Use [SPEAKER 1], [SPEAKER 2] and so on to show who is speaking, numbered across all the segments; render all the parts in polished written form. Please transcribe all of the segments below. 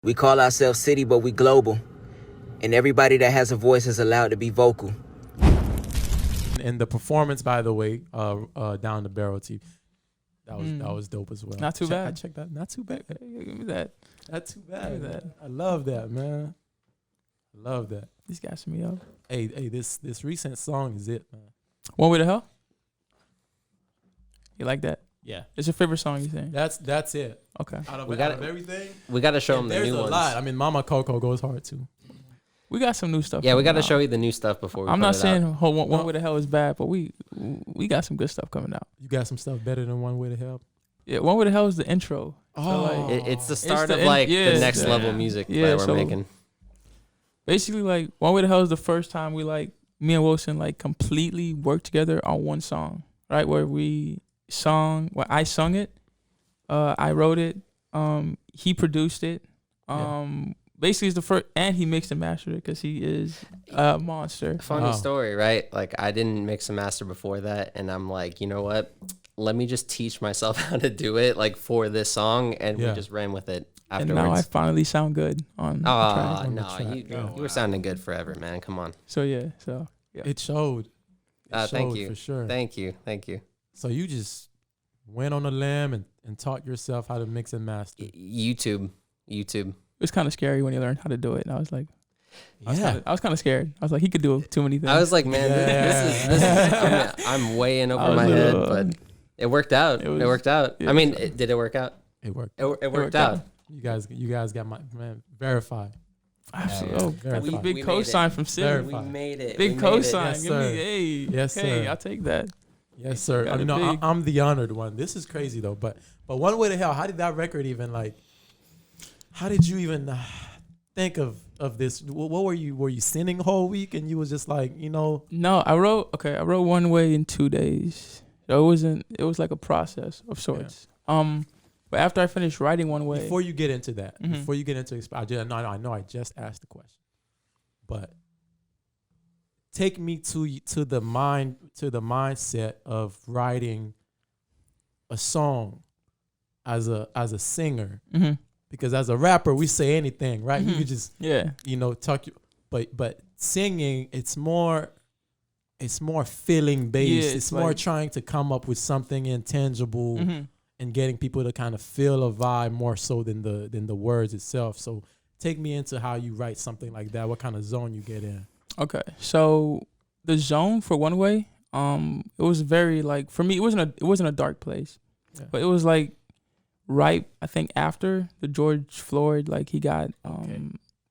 [SPEAKER 1] We call ourselves CiiiTY, but we global. And everybody that has a voice is allowed to be vocal.
[SPEAKER 2] And the performance, by the way, down the barrel TV, that was dope as well.
[SPEAKER 3] Not too bad.
[SPEAKER 2] I checked that. Not too bad.
[SPEAKER 3] Give me that.
[SPEAKER 2] Not too bad.
[SPEAKER 3] Give me that.
[SPEAKER 2] I love that, man. I love that.
[SPEAKER 3] These guys me up.
[SPEAKER 2] Hey, this recent song is it, man.
[SPEAKER 3] One Way to Hell? You like that?
[SPEAKER 2] Yeah.
[SPEAKER 3] It's your favorite song, you think?
[SPEAKER 2] That's it.
[SPEAKER 3] Okay.
[SPEAKER 2] Out
[SPEAKER 4] We
[SPEAKER 2] of
[SPEAKER 4] gotta-
[SPEAKER 2] everything,
[SPEAKER 4] We got to show them the
[SPEAKER 2] there's
[SPEAKER 4] new
[SPEAKER 2] a
[SPEAKER 4] ones.
[SPEAKER 2] lot. I mean, Mama Coco goes hard too.
[SPEAKER 3] We got some new stuff.
[SPEAKER 4] Yeah, we got to
[SPEAKER 3] coming
[SPEAKER 4] show
[SPEAKER 3] out.
[SPEAKER 4] you the new stuff before we
[SPEAKER 3] I'm
[SPEAKER 4] put
[SPEAKER 3] not
[SPEAKER 4] it
[SPEAKER 3] saying
[SPEAKER 4] out.
[SPEAKER 3] One Way to Hell is bad, but we got some good stuff coming out.
[SPEAKER 2] You got some stuff better than One Way to Hell.
[SPEAKER 3] Yeah, One Way to Hell is the intro. So, like,
[SPEAKER 4] It's the start
[SPEAKER 3] the
[SPEAKER 4] of
[SPEAKER 3] end-
[SPEAKER 4] like
[SPEAKER 3] yeah,
[SPEAKER 4] the next
[SPEAKER 3] yeah.
[SPEAKER 4] level music
[SPEAKER 3] Yeah,
[SPEAKER 4] that we're
[SPEAKER 3] so-
[SPEAKER 4] making.
[SPEAKER 3] basically, like, One Way to Hell is the first time we, like, me and Wilson, like, completely worked together on one song, right? Where I sung it, I wrote it, he produced it, basically it's the first, and he mixed and mastered it because he is a monster.
[SPEAKER 4] Funny story, right? Like I didn't mix and master before that, and I'm like, you know what? Let me just teach myself how to do it, like for this song, and we just ran with it afterwards.
[SPEAKER 3] And now I finally sound good on the track.
[SPEAKER 4] No, you were sounding good forever, man. Come on.
[SPEAKER 3] So yeah.
[SPEAKER 2] It showed.
[SPEAKER 4] Thank you
[SPEAKER 2] for sure.
[SPEAKER 4] Thank you.
[SPEAKER 2] So you just went on a limb and taught yourself how to mix and master.
[SPEAKER 4] YouTube.
[SPEAKER 3] It was kind of scary when you learned how to do it. And I was like,
[SPEAKER 2] Yeah.
[SPEAKER 3] I was kind of scared. I was like, he could do too many things.
[SPEAKER 4] I was like, man, this is I'm way in over my head, but it worked out. It worked out. I mean, did it work out?
[SPEAKER 2] It worked.
[SPEAKER 4] It worked out.
[SPEAKER 2] You guys got my man verified.
[SPEAKER 3] Absolutely.
[SPEAKER 2] Verified.
[SPEAKER 3] Big cosign from Sid.
[SPEAKER 2] Verified.
[SPEAKER 4] We made it.
[SPEAKER 3] Big cosign.
[SPEAKER 2] Yes,
[SPEAKER 3] Give me,
[SPEAKER 2] sir.
[SPEAKER 3] hey,
[SPEAKER 2] Yes,
[SPEAKER 3] hey,
[SPEAKER 2] sir.
[SPEAKER 3] I'll take that.
[SPEAKER 2] Yes, sir.
[SPEAKER 3] Got
[SPEAKER 2] I
[SPEAKER 3] it
[SPEAKER 2] mean, no,
[SPEAKER 3] big.
[SPEAKER 2] I'm the honored one. This is crazy though. But One Way to Hell, how did that record even like? How did you even think of this? What were you singing the whole week and you was just like, you know?
[SPEAKER 3] No, I wrote One Way in 2 days. So it was like a process of sorts. But after I finished writing One Way,
[SPEAKER 2] Before you get into that,
[SPEAKER 3] Mhm.
[SPEAKER 2] before you get into I know I just asked the question, but take me to the mindset of writing a song as a singer,
[SPEAKER 3] mhm,
[SPEAKER 2] because as a rapper we say anything, right? You
[SPEAKER 3] Mhm.
[SPEAKER 2] could just
[SPEAKER 3] yeah,
[SPEAKER 2] talk, but singing it's more feeling based.
[SPEAKER 3] Yeah,
[SPEAKER 2] it's
[SPEAKER 3] it's
[SPEAKER 2] more
[SPEAKER 3] like-
[SPEAKER 2] trying to come up with something intangible.
[SPEAKER 3] mhm.
[SPEAKER 2] And getting people to kind of feel a vibe more so than the words itself. So take me into how you write something like that. What kind of zone you get in?
[SPEAKER 3] Okay, so the zone for One Way, it was very like for me, it wasn't a dark place,
[SPEAKER 2] Yeah.
[SPEAKER 3] but it was like right, I think after the George Floyd, like he got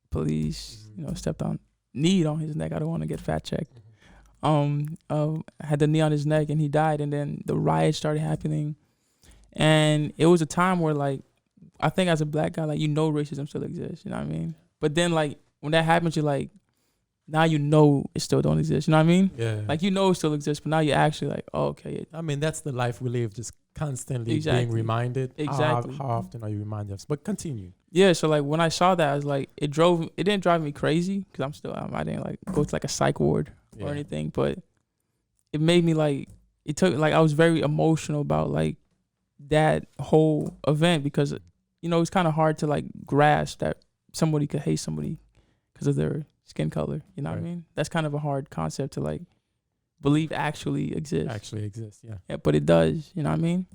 [SPEAKER 3] police, stepped on knee on his neck. I don't want to get fact checked. Had the knee on his neck and he died, and then the riots started happening, and it was a time where like I think as a black guy, like racism still exists. You know what I mean? But then like when that happens, you're like, now it still don't exist. You know what I mean?
[SPEAKER 2] Yeah.
[SPEAKER 3] Like it still exists, but now you're actually like, oh, okay.
[SPEAKER 2] I mean, that's the life we live, just constantly
[SPEAKER 3] Exactly.
[SPEAKER 2] being reminded.
[SPEAKER 3] Exactly.
[SPEAKER 2] How often are you reminded of? But continue.
[SPEAKER 3] Yeah, so like when I saw that, I was like, it didn't drive me crazy because I didn't like go to like a psych ward or anything, but it made me like, it took like, I was very emotional about like that whole event because, it's kind of hard to like grasp that somebody could hate somebody because of their skin color. You know what I mean? That's kind of a hard concept to like believe actually exists.
[SPEAKER 2] Yeah.
[SPEAKER 3] But it does, you know what I mean?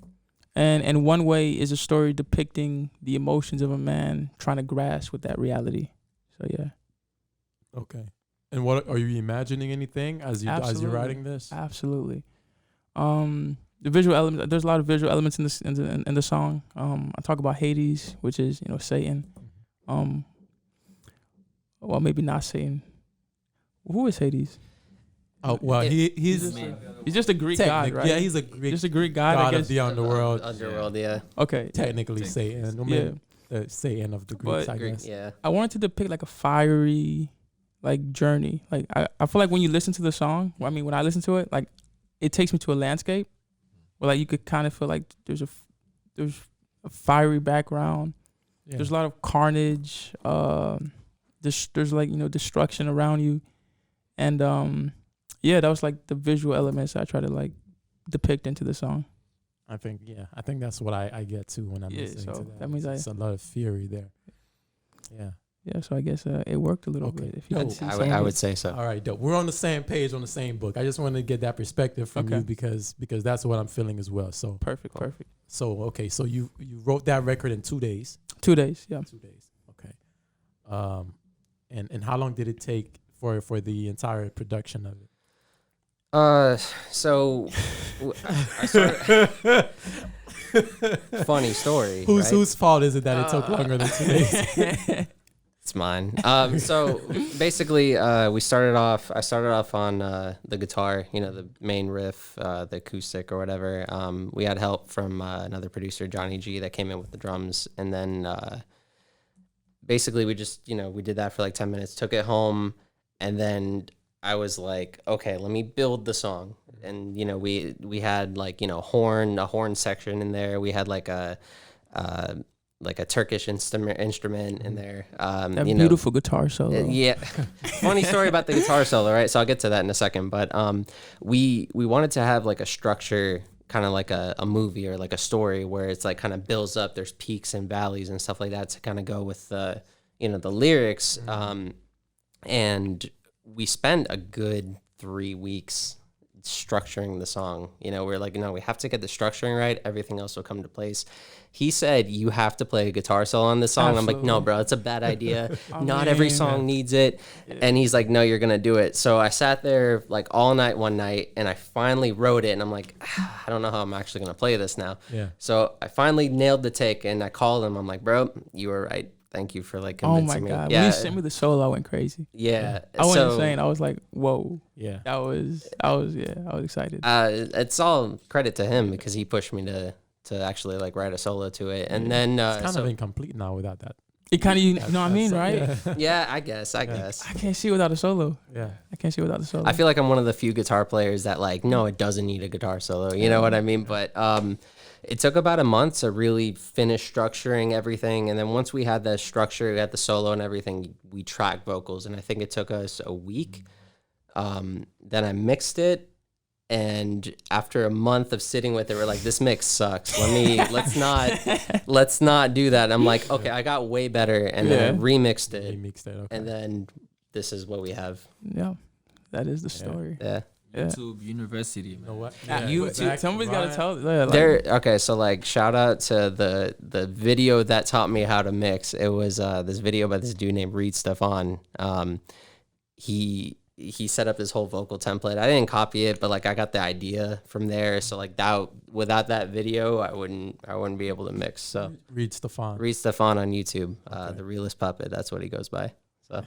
[SPEAKER 3] And One Way is a story depicting the emotions of a man trying to grasp with that reality. So yeah.
[SPEAKER 2] Okay. And what are you imagining anything as you're writing this?
[SPEAKER 3] Absolutely. The visual elements. There's a lot of visual elements in the song. I talk about Hades, which is Satan. Well, maybe not Satan. Who is Hades?
[SPEAKER 2] Oh well, he's
[SPEAKER 3] just a Greek god, right?
[SPEAKER 2] Yeah, he's
[SPEAKER 3] just a Greek god.
[SPEAKER 2] God of the underworld.
[SPEAKER 4] Underworld, yeah.
[SPEAKER 3] Okay.
[SPEAKER 2] Technically Satan. The Satan of the Greeks, I guess.
[SPEAKER 4] Yeah.
[SPEAKER 3] I wanted to depict like a fiery, like journey. Like I feel like when you listen to the song, when I listen to it, like it takes me to a landscape where like you could kind of feel like there's a fiery background.
[SPEAKER 2] Yeah.
[SPEAKER 3] There's a lot of carnage. There's like destruction around you, and that was like the visual elements I try to like depict into the song.
[SPEAKER 2] I think that's what I get to when I'm listening to that.
[SPEAKER 3] That means
[SPEAKER 2] it's a lot of fury there. Yeah.
[SPEAKER 3] Yeah, so I guess it worked a little
[SPEAKER 2] Okay.
[SPEAKER 3] bit. If you had
[SPEAKER 2] Dope.
[SPEAKER 3] seen
[SPEAKER 4] I
[SPEAKER 3] some
[SPEAKER 4] would,
[SPEAKER 3] of
[SPEAKER 4] I
[SPEAKER 3] it.
[SPEAKER 4] would say so.
[SPEAKER 2] All right, dope. We're on the same page, on the same book. I just wanted to get that perspective from
[SPEAKER 3] Okay.
[SPEAKER 2] you because that's what I'm feeling as well. So
[SPEAKER 3] Perfect.
[SPEAKER 2] okay, so you wrote that record in 2 days.
[SPEAKER 3] 2 days, yeah.
[SPEAKER 2] 2 days. Okay. And how long did it take for the entire production of it?
[SPEAKER 4] So I started. Funny story. right?
[SPEAKER 2] Whose fault is it that it took longer than 2 days?
[SPEAKER 4] It's mine. So basically, I started off on the guitar, the main riff, the acoustic or whatever. We had help from another producer, Johnny G, that came in with the drums, and then basically we just we did that for like 10 minutes, took it home, and then I was like, okay, let me build the song. And we had like a horn section in there. We had like a Turkish instrument in there.
[SPEAKER 3] That beautiful guitar solo.
[SPEAKER 4] Yeah. Funny story about the guitar solo, right? So I'll get to that in a second. But we wanted to have like a structure, kind of like a movie or like a story where it's like kind of builds up. There's peaks and valleys and stuff like that to kind of go with the lyrics. And we spent a good 3 weeks structuring the song. We're like, no, we have to get the structuring right. Everything else will come to place. He said, you have to play a guitar solo on this song.
[SPEAKER 3] Absolutely.
[SPEAKER 4] I'm like, no, bro, it's a bad idea. Not every song needs it. Yeah. And he's like, no, you're going to do it. So I sat there like all night one night and I finally wrote it. And I'm like, I don't know how I'm actually going to play this now.
[SPEAKER 2] Yeah.
[SPEAKER 4] So I finally nailed the take and I called him. I'm like, bro, you were right. Thank you for like convincing me.
[SPEAKER 3] Oh my God.
[SPEAKER 4] Yeah.
[SPEAKER 3] When you sent me the solo, I went crazy.
[SPEAKER 4] Yeah.
[SPEAKER 3] I wasn't saying, I was like, whoa.
[SPEAKER 2] Yeah.
[SPEAKER 3] I was excited.
[SPEAKER 4] It's all credit to him because he pushed me to actually like write a solo to it. And then
[SPEAKER 2] it's kind of incomplete now without that.
[SPEAKER 3] It kind of, you know what I mean, right?
[SPEAKER 2] Yeah.
[SPEAKER 4] Yeah, I guess.
[SPEAKER 3] I can't see without a solo.
[SPEAKER 2] Yeah.
[SPEAKER 3] I can't see without a solo.
[SPEAKER 4] I feel like I'm one of the few guitar players that like, no, it doesn't need a guitar solo. You know what I mean? But it took about a month to really finish structuring everything. And then once we had the structure, we had the solo and everything, we tracked vocals. And I think it took us a week. Then I mixed it. And after a month of sitting with it, we're like, this mix sucks. Let's not do that. And I'm like, okay, I got way better. And then I remixed it.
[SPEAKER 2] Okay.
[SPEAKER 4] And then this is what we have.
[SPEAKER 3] Yeah. That is the story.
[SPEAKER 4] Yeah.
[SPEAKER 5] YouTube University, man.
[SPEAKER 2] You know what?
[SPEAKER 3] YouTube.
[SPEAKER 2] Exactly.
[SPEAKER 3] Somebody's got to tell.
[SPEAKER 4] Okay, so like shout out to the video that taught me how to mix. It was this video by this dude named Reid, Stefan. He set up this whole vocal template. I didn't copy it, but like I got the idea from there. So like that, without that video, I wouldn't be able to mix. So
[SPEAKER 2] Reid Stefan
[SPEAKER 4] on YouTube, the realest puppet. That's what he goes by. So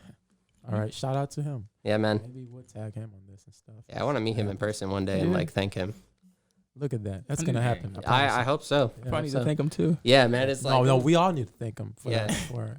[SPEAKER 2] all right, shout out to him.
[SPEAKER 4] Yeah, man.
[SPEAKER 2] Maybe we'll tag him on this and stuff.
[SPEAKER 4] Yeah, I want to meet him in person one day and like thank him.
[SPEAKER 2] Look at that. That's gonna happen.
[SPEAKER 4] I hope so.
[SPEAKER 3] I need to thank him too.
[SPEAKER 4] Yeah, man. It's like
[SPEAKER 2] no, we all need to thank him for that.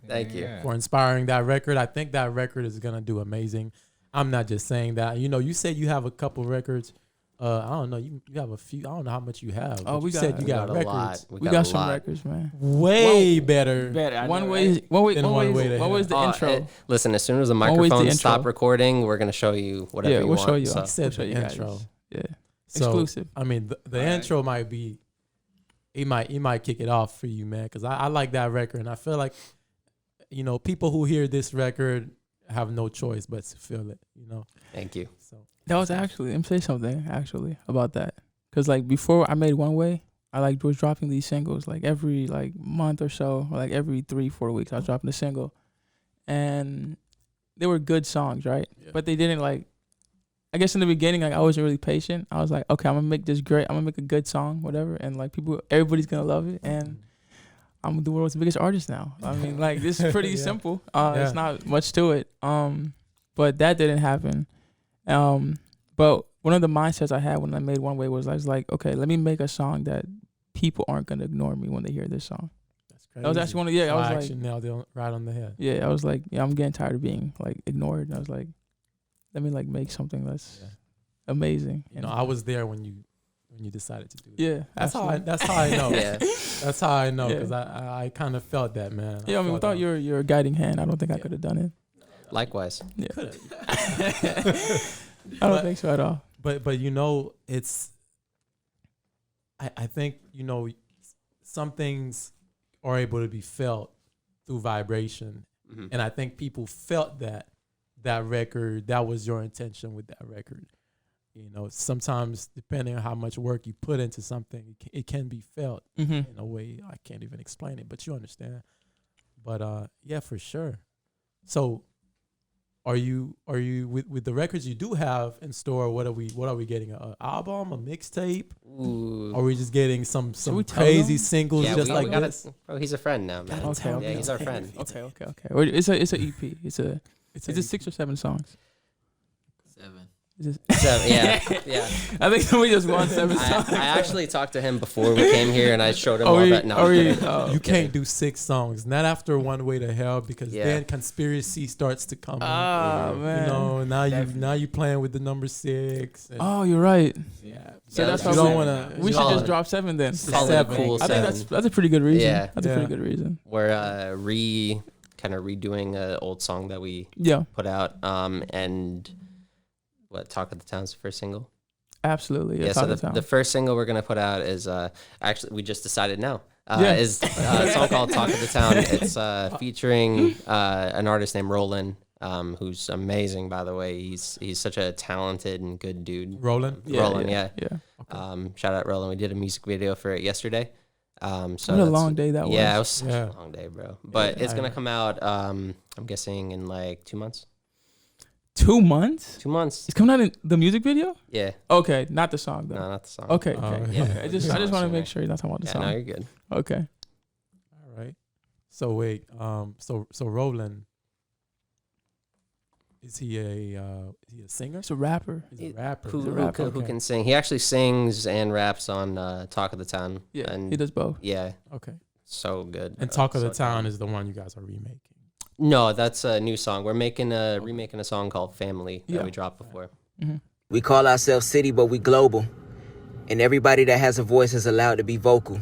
[SPEAKER 4] Thank you
[SPEAKER 2] for inspiring that record. I think that record is gonna do amazing. I'm not just saying that. You said you have a couple records. I don't know. You have a few. I don't know how much you have.
[SPEAKER 3] Oh,
[SPEAKER 2] you said you got records.
[SPEAKER 4] A lot.
[SPEAKER 3] We got some records, man.
[SPEAKER 2] Way better.
[SPEAKER 3] One way. What was the intro?
[SPEAKER 4] Listen, as soon as the microphone stop recording, we're gonna show you whatever
[SPEAKER 3] we'll
[SPEAKER 4] you
[SPEAKER 3] show
[SPEAKER 4] want.
[SPEAKER 3] you.
[SPEAKER 4] So.
[SPEAKER 2] I said
[SPEAKER 3] we'll
[SPEAKER 2] the intro.
[SPEAKER 3] Yeah.
[SPEAKER 2] So,
[SPEAKER 3] exclusive.
[SPEAKER 2] I mean, the intro might be. He might kick it off for you, man, because I like that record, and I feel like, people who hear this record have no choice but to feel it.
[SPEAKER 4] Thank you.
[SPEAKER 2] So
[SPEAKER 3] that was actually. Let me say something about that, because like before I made One Way, I was dropping these singles like every month or so, or like every 3-4 weeks I was dropping a single, and they were good songs, right? Yeah. But they didn't I guess in the beginning, I wasn't really patient. I was like, okay, I'm gonna make this great. I'm gonna make a good song, whatever, and everybody's gonna love it, and I'm the world's biggest artist now. I mean, this is pretty simple. It's not much to it. But that didn't happen. But one of the mindsets I had when I made One Way was I was like, okay, let me make a song that people aren't gonna ignore me when they hear this song.
[SPEAKER 2] That's crazy.
[SPEAKER 3] That was actually one of I was
[SPEAKER 2] actually nailed it right on the head.
[SPEAKER 3] Yeah, I was like, I'm getting tired of being ignored, and I was like, let me make something that's amazing.
[SPEAKER 2] I was there when you decided to do that.
[SPEAKER 3] Yeah,
[SPEAKER 2] that's how I know.
[SPEAKER 4] Yeah,
[SPEAKER 2] that's how I know, because I kind of felt that, man.
[SPEAKER 3] Yeah, I mean, without your guiding hand, I don't think I could have done it.
[SPEAKER 4] Likewise.
[SPEAKER 3] Yeah, I don't think so at all.
[SPEAKER 2] But it's. I think some things are able to be felt through vibration, And I think people felt that record, that was your intention with that record. You know, sometimes depending on how much work you put into something, it can be felt in a way I can't even explain it, but you understand. But yeah, for sure. So are you with the records you do have in store? What are we getting? An album, a mixtape?
[SPEAKER 4] Ooh.
[SPEAKER 2] Are we just getting some
[SPEAKER 3] we tell
[SPEAKER 2] crazy
[SPEAKER 3] them?
[SPEAKER 2] singles just like
[SPEAKER 4] gotta,
[SPEAKER 2] this?
[SPEAKER 4] bro, he's a friend now, man.
[SPEAKER 3] Okay.
[SPEAKER 4] Yeah, he's our friend.
[SPEAKER 3] Okay. Well, it's a EP. It's a 6 or 7 songs.
[SPEAKER 5] 7.
[SPEAKER 3] Is it-
[SPEAKER 4] So, yeah.
[SPEAKER 3] I think we just won 7 songs.
[SPEAKER 4] I actually talked to him before we came here, and I showed him all that. No, I'm kidding.
[SPEAKER 2] You can't do 6 songs. Not after One Way to Hell, because
[SPEAKER 4] Yeah.
[SPEAKER 2] then conspiracy starts to come.
[SPEAKER 3] Oh man.
[SPEAKER 2] You know, now you playing with the number 6. And
[SPEAKER 3] Oh, you're right.
[SPEAKER 2] yeah.
[SPEAKER 3] So
[SPEAKER 4] Yeah,
[SPEAKER 3] that's
[SPEAKER 4] let's
[SPEAKER 3] why
[SPEAKER 2] do
[SPEAKER 3] we
[SPEAKER 2] seven.
[SPEAKER 3] we should
[SPEAKER 4] Call
[SPEAKER 3] just
[SPEAKER 4] it-
[SPEAKER 3] drop 7 then.
[SPEAKER 4] Call it a
[SPEAKER 2] 7.
[SPEAKER 4] cool
[SPEAKER 3] I think
[SPEAKER 4] 7.
[SPEAKER 3] that's a pretty good reason.
[SPEAKER 4] Yeah.
[SPEAKER 3] That's a pretty good reason.
[SPEAKER 4] We're kind of redoing an old song that we
[SPEAKER 3] Yeah,
[SPEAKER 4] put out, and Talk of the Town's the first single.
[SPEAKER 3] absolutely.
[SPEAKER 4] Yeah,
[SPEAKER 3] It's
[SPEAKER 4] so
[SPEAKER 3] out of town.
[SPEAKER 4] the first single we're gonna put out is actually we just decided now.
[SPEAKER 3] Yeah.
[SPEAKER 4] Is a song called "Talk of the Town." It's featuring an artist named Roland, who's amazing, by the way. He's such a talented and good dude.
[SPEAKER 2] Roland.
[SPEAKER 4] Roland, yeah.
[SPEAKER 3] Yeah.
[SPEAKER 4] Shout out Roland. We did a music video for it yesterday. So
[SPEAKER 3] What a
[SPEAKER 4] that's-
[SPEAKER 3] long day that was.
[SPEAKER 4] Yeah, it was such
[SPEAKER 2] Yeah.
[SPEAKER 4] a long day, bro. But it's gonna come out. I'm guessing in like 2 months.
[SPEAKER 3] 2 months?
[SPEAKER 4] 2 months.
[SPEAKER 3] It's coming out in the music video?
[SPEAKER 4] Yeah.
[SPEAKER 3] Okay, not the song though.
[SPEAKER 4] No, not the song.
[SPEAKER 3] Okay,
[SPEAKER 2] Oh,
[SPEAKER 3] okay.
[SPEAKER 2] yeah.
[SPEAKER 3] Okay. I just want to make sure you're not talking about the
[SPEAKER 4] Yeah,
[SPEAKER 3] song.
[SPEAKER 4] no, you're good.
[SPEAKER 3] Okay.
[SPEAKER 2] All right. So wait. So Roland. Is he a singer?
[SPEAKER 3] It's a rapper.
[SPEAKER 2] He's a rapper.
[SPEAKER 4] Who,
[SPEAKER 2] He's a
[SPEAKER 4] who,
[SPEAKER 2] rapper.
[SPEAKER 4] can, who
[SPEAKER 2] Okay.
[SPEAKER 4] can sing? He actually sings and raps on Talk of the Town.
[SPEAKER 3] Yeah,
[SPEAKER 4] and
[SPEAKER 3] he does both.
[SPEAKER 4] Yeah,
[SPEAKER 2] Okay.
[SPEAKER 4] so good.
[SPEAKER 2] And Talk of the Town is the one you guys are remaking.
[SPEAKER 4] No, that's a new song. We're remaking a song called Family that
[SPEAKER 3] Yeah.
[SPEAKER 4] we dropped before.
[SPEAKER 1] We call ourselves CiiiTY, but we global. And everybody that has a voice is allowed to be vocal.